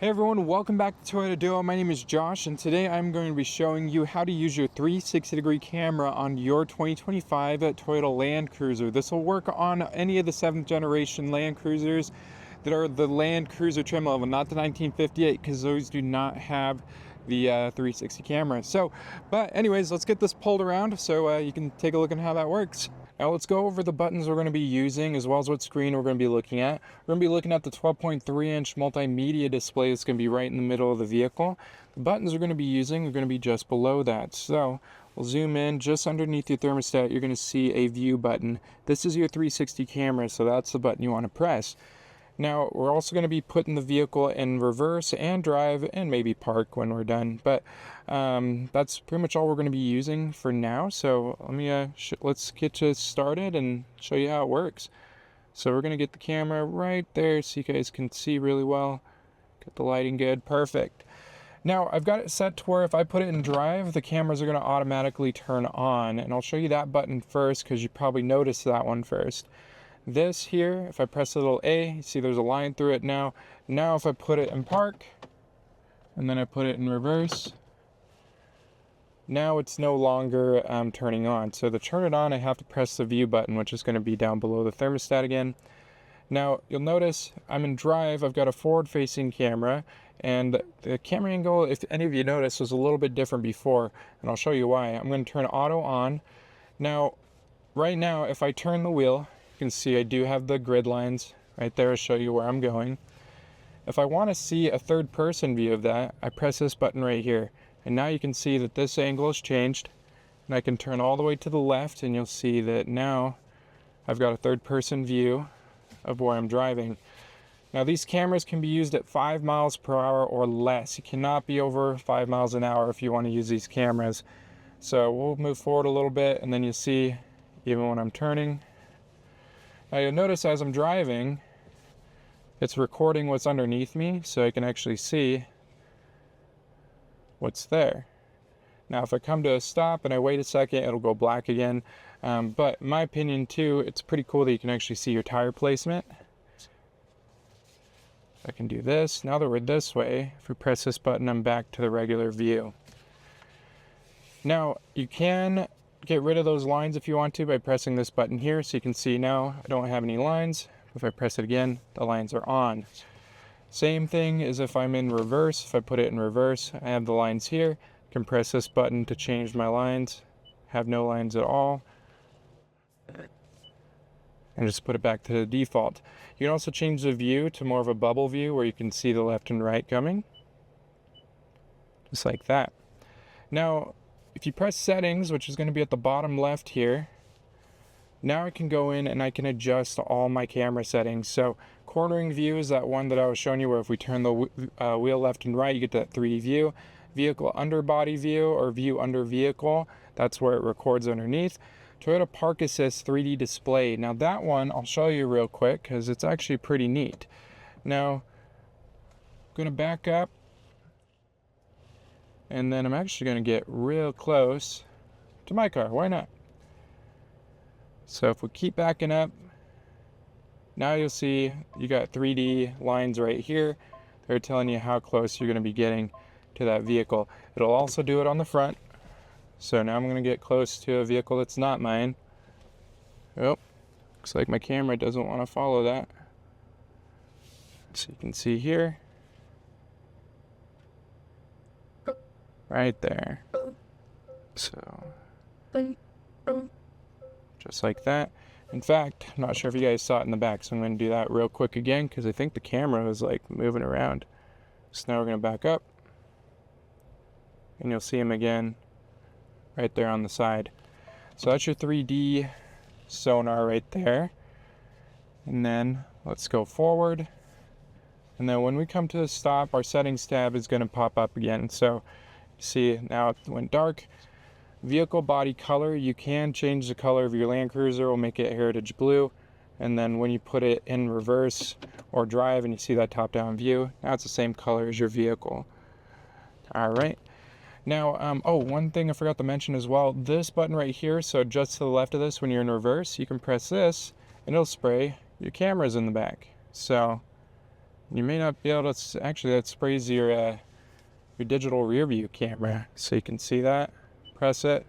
Hey everyone, welcome back to Toyota Duo. My name is Josh, and today I'm going to be showing you how to use your 360-degree camera on your 2025 Toyota Land Cruiser. This will work on any of the 7th generation Land Cruisers that are the Land Cruiser trim level, not the 1958, because those do not have the 360 camera. But anyways, let's get this pulled around so you can take a look at how that works. Now let's go over the buttons we're going to be using, as well as what screen we're going to be looking at. We're going to be looking at the 12.3-inch multimedia display that's going to be right in the middle of the vehicle. The buttons we're going to be using are going to be just below that. So we'll zoom in just underneath your thermostat. You're going to see a view button. This is your 360 camera, so that's the button you want to press. Now we're also going to be putting the vehicle in reverse and drive and maybe park when we're done, but that's pretty much all we're going to be using for now. So let's get you started and show you how it works. So we're going to get the camera right there so you guys can see really well. Get the lighting good. Perfect. Now I've got it set to where if I put it in drive, the cameras are going to automatically turn on, and I'll show you that button first because you probably noticed that one first. This here, if I press a little A, you see there's a line through it now. Now if I put it in park, and then I put it in reverse, now it's no longer turning on. So to turn it on, I have to press the view button, which is going to be down below the thermostat again. Now you'll notice I'm in drive, I've got a forward-facing camera, and the camera angle, if any of you noticed, was a little bit different before, and I'll show you why. I'm going to turn auto on. Now, right now, if I turn the wheel, you can see I do have the grid lines right there to show you where I'm going. If I want to see a third person view of that, I press this button right here, and now you can see that this angle has changed, and I can turn all the way to the left, and you'll see that now I've got a third person view of where I'm driving. Now these cameras can be used at 5 miles per hour or less. You cannot be over 5 miles an hour if you want to use these cameras. So we'll move forward a little bit, and then you see even when I'm turning. Now you'll notice as I'm driving, it's recording what's underneath me, so I can actually see what's there. Now if I come to a stop and I wait a second, it'll go black again. But in my opinion too, it's pretty cool that you can actually see your tire placement. I can do this. Now that we're this way, if we press this button, I'm back to the regular view. Now you can get rid of those lines if you want to by pressing this button here, so you can see now I don't have any lines. If I press it again, the lines are on. Same thing as if I'm in reverse. If I put it in reverse, I have the lines here. I can press this button to change my lines, have no lines at all, and just put it back to the default. You can also change the view to more of a bubble view where you can see the left and right coming, just like that. Now if you press settings, which is going to be at the bottom left here, now I can go in and I can adjust all my camera settings. So cornering view is that one that I was showing you where if we turn the wheel left and right, you get that 3D view. Vehicle underbody view or view under vehicle, that's where it records underneath. Toyota Park Assist 3D display. Now that one I'll show you real quick because it's actually pretty neat. Now I'm going to back up, and then I'm actually going to get real close to my car. Why not? So if we keep backing up, now you'll see you got 3D lines right here. They're telling you how close you're going to be getting to that vehicle. It'll also do it on the front. So now I'm going to get close to a vehicle that's not mine. Oh, looks like my camera doesn't want to follow that. So you can see here. Right there. So just like that. In fact, I'm not sure if you guys saw it in the back, so I'm going to do that real quick again because I think the camera was like moving around. So now we're going to back up, and you'll see him again right there on the side. So that's your 3D sonar right there. And then let's go forward, and then when we come to a stop, our settings tab is going to pop up again. So see, now it went dark. Vehicle body color, you can change the color of your Land Cruiser. We'll make it heritage blue, and then when you put it in reverse or drive and you see that top down view, now it's the same color as your vehicle. All right, now oh, one thing I forgot to mention as well, this button right here, so just to the left of this, when you're in reverse, you can press this and it'll spray your cameras in the back. So You may not be able to, actually that sprays your digital rear view camera. So you can see that, press it,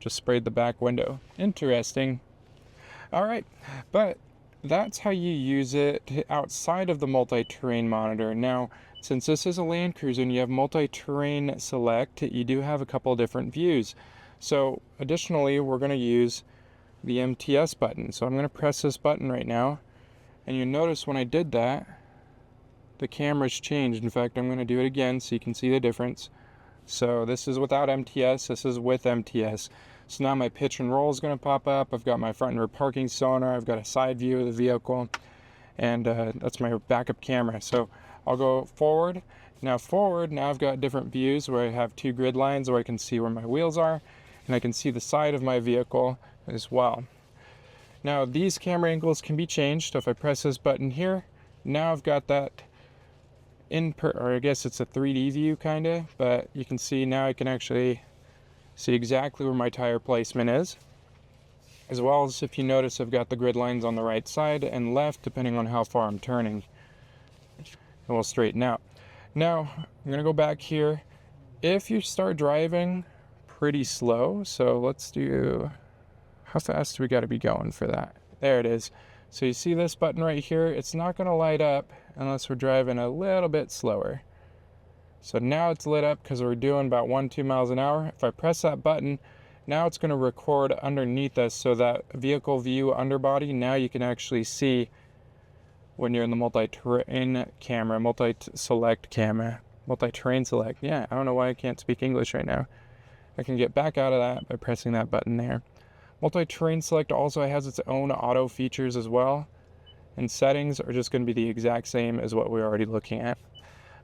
just sprayed the back window. Interesting. All right, but that's how you use it outside of the multi-terrain monitor. Now, since this is a Land Cruiser and you have multi-terrain select, you do have a couple of different views. So additionally, we're going to use the MTS button. So I'm going to press this button right now, and you notice when I did that, the camera's changed. In fact, I'm going to do it again so you can see the difference. So this is without MTS, this is with MTS. So now my pitch and roll is going to pop up. I've got my front and rear parking sonar. I've got a side view of the vehicle, and that's my backup camera. So I'll go forward. Now I've got different views where I have two grid lines where I can see where my wheels are, and I can see the side of my vehicle as well. Now these camera angles can be changed. So if I press this button here, now I've got that or I guess it's a 3D view kind of, but you can see now I can actually see exactly where my tire placement is, as well as if you notice I've got the grid lines on the right side and left depending on how far I'm turning. And we'll straighten out. Now I'm gonna go back here. If you start driving pretty slow, so let's do, how fast do we got to be going for that? There it is. So you see this button right here, it's not going to light up unless we're driving a little bit slower. So now it's lit up because we're doing about 1-2 miles an hour. If I press that button, now it's going to record underneath us, so that vehicle view underbody, now you can actually see when you're in the multi-terrain camera, multi-select camera, multi-terrain select. Yeah, I don't know why I can't speak English right now. I can get back out of that by pressing that button there. Multi-terrain select also has its own auto features as well, and settings are just going to be the exact same as what we're already looking at.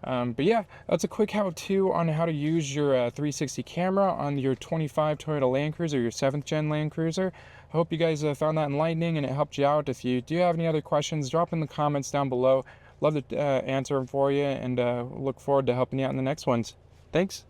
But yeah, that's a quick how-to on how to use your 360 camera on your 25 Toyota Land Cruiser, your 7th gen Land Cruiser. I hope you guys found that enlightening and it helped you out. If you do have any other questions, drop in the comments down below. Love to answer them for you, and look forward to helping you out in the next ones. Thanks.